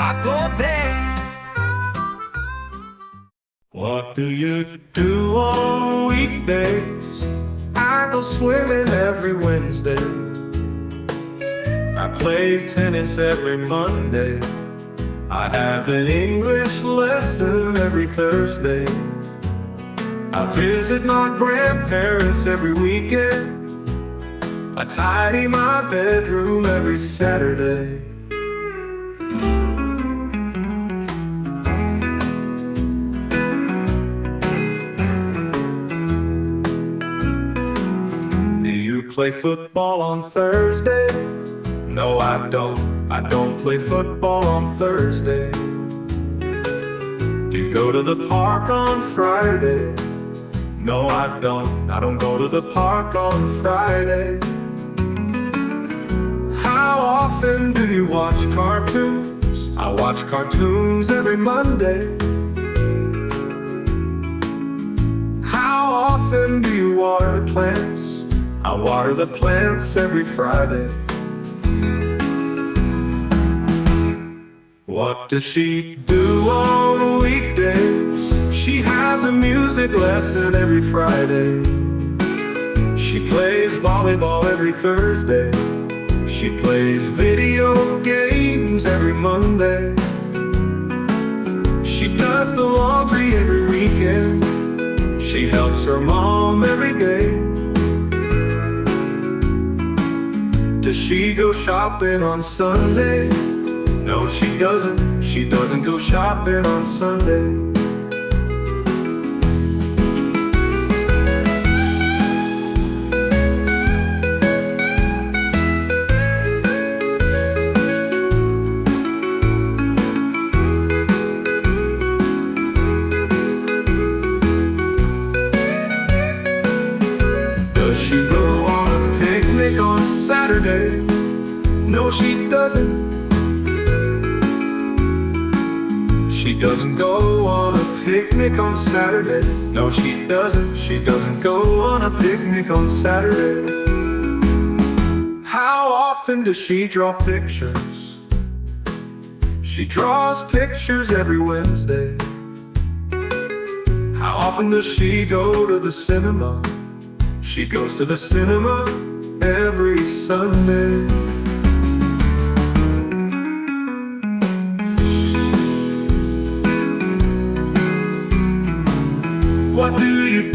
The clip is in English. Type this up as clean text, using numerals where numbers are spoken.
I go there. What do you do on weekdays? I go swimming every Wednesday. I play tennis every Monday. I have an English lesson every Thursday. I visit my grandparents every weekend. I tidy my bedroom every Saturday. Do you play football on Thursday? No, I don't. I don't play football on Thursday. Do you go to the park on Friday? No, I don't. I don't go to the park on Friday. How often do you watch cartoons? I watch cartoons every Monday. How often do you water the plants? I water the plants every Friday. What does she do on weekdays? She has a music lesson every Friday. She plays volleyball every Thursday. She plays video games every Monday. She does the laundry every weekend. She helps her mom every day. Does she go shopping on Sunday? No, she doesn't. She doesn't go shopping on Sunday. Does she go on a picnic on Saturday? No, she doesn't. She doesn't go on a picnic on Saturday. No, she doesn't. She doesn't go on a picnic on Saturday. How often does she draw pictures? She draws pictures every Wednesday. How often does she go to the cinema? She goes to the cinema every Sunday. What do you